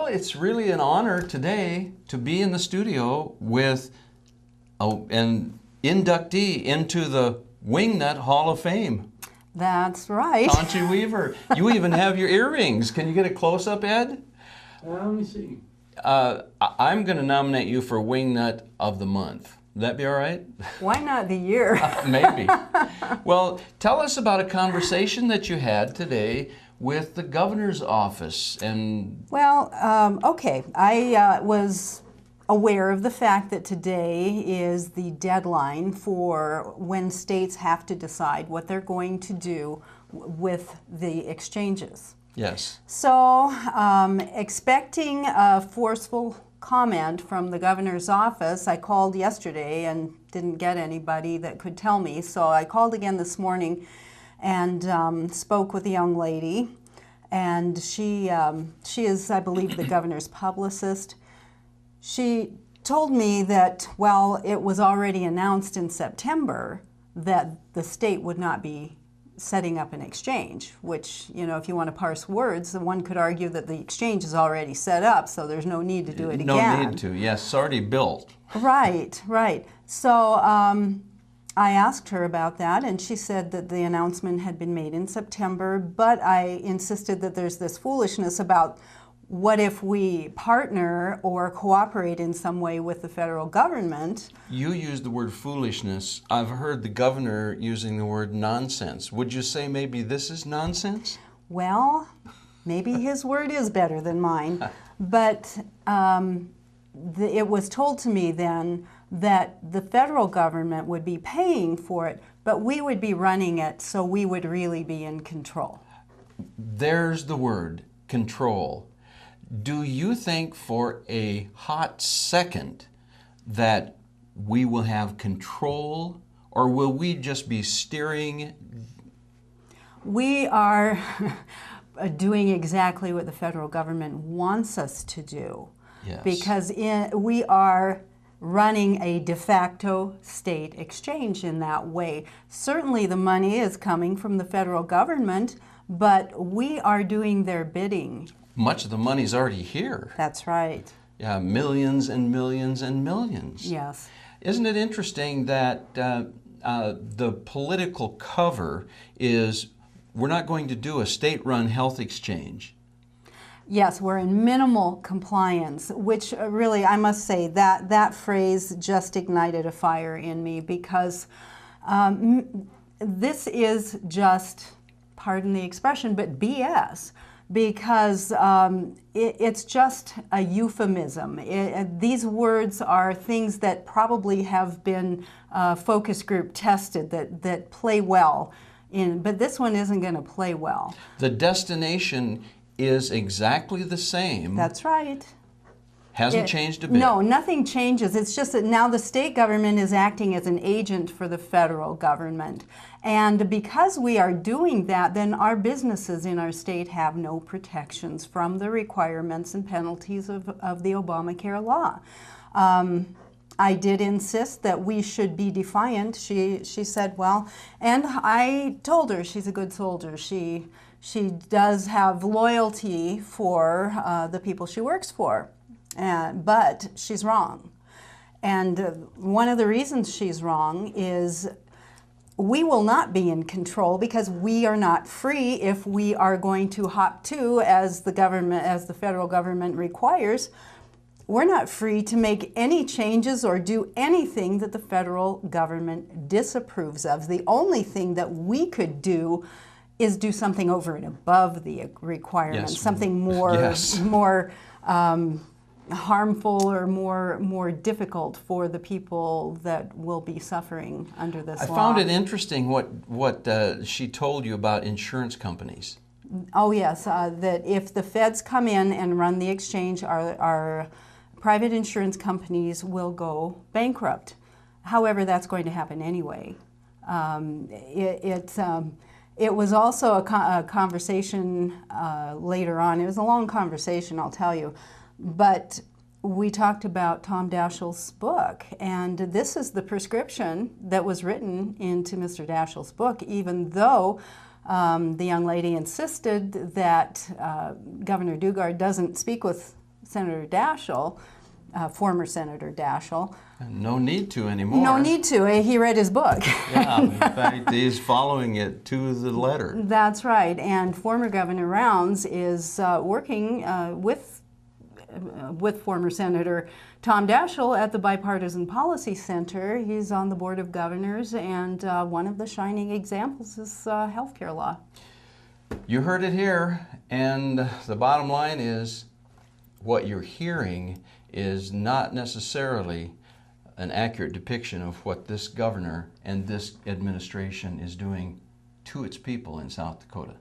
it's really an honor today to be in the studio with an inductee into the Wingnut Hall of Fame. That's right. Tonchi Weaver. You even have your earrings. Can you get a close-up, Ed? Let me see. I'm going to nominate you for Wingnut of the Month. Would that be all right? Why not the year? Maybe. Well, tell us about a conversation that you had today with the governor's office. And Well, okay. I was aware of the fact that today is the deadline for when states have to decide what they're going to do with the exchanges. yes. So, expecting a forceful comment from the governor's office, I called yesterday and didn't get anybody that could tell me. So I called again this morning and spoke with a young lady, and she is, I believe, the governor's publicist. She told me that, well, it was already announced in September that the state would not be setting up an exchange, which, you know, if you want to parse words, one could argue that the exchange is already set up, so there's no need to do it again. No need to. Yes, it's already built. Right, right. So I asked her about that, and she said that the announcement had been made in September, but I insisted that there's this foolishness about what if we partner or cooperate in some way with the federal government. You used the word foolishness. I've heard the governor using the word nonsense. Would you say maybe this is nonsense? Well, maybe his word is better than mine, but it was told to me then that the federal government would be paying for it, but we would be running it, so we would really be in control. There's the word, control. Do you think for a hot second that we will have control, or will we just be steering? We are doing exactly what the federal government wants us to do. Yes. Because we are running a de facto state exchange in that way. Certainly the money is coming from the federal government, but we are doing their bidding. Much of the money's already here. That's right. Yeah, millions and millions and millions. Yes. Isn't it interesting that the political cover is we're not going to do a state-run health exchange? Yes, we're in minimal compliance, which really, I must say, that phrase just ignited a fire in me, because this is just, pardon the expression, but BS. Because it's just a euphemism. These words are things that probably have been focus group tested that play well, but this one isn't going to play well. The destination is exactly the same. That's right. Hasn't changed a bit. No, nothing changes. It's just that now the state government is acting as an agent for the federal government. And because we are doing that, then our businesses in our state have no protections from the requirements and penalties of the Obamacare law. I did insist that we should be defiant. She said, well, and I told her she's a good soldier. She does have loyalty for the people she works for. But she's wrong. And one of the reasons she's wrong is we will not be in control because we are not free if we are going to hop to, as the federal government requires. We're not free to make any changes or do anything that the federal government disapproves of. The only thing that we could do is do something over and above the requirements, Yes. something more, Yes. more harmful or more difficult for the people that will be suffering under this law. I found it interesting what she told you about insurance companies. Oh yes, that if the feds come in and run the exchange, our private insurance companies will go bankrupt. However, that's going to happen anyway. It was also a conversation later on. It was a long conversation, I'll tell you. But we talked about Tom Daschle's book, and this is the prescription that was written into Mr. Daschle's book, even though the young lady insisted that Governor Dugard doesn't speak with Senator Daschle, former Senator Daschle. No need to anymore. No need to. He read his book. Yeah, in fact, he's following it to the letter. That's right. And former Governor Rounds is working with former Senator Tom Daschle at the Bipartisan Policy Center. He's on the Board of Governors, and one of the shining examples is healthcare law. You heard it here, and the bottom line is what you're hearing is not necessarily an accurate depiction of what this governor and this administration is doing to its people in South Dakota.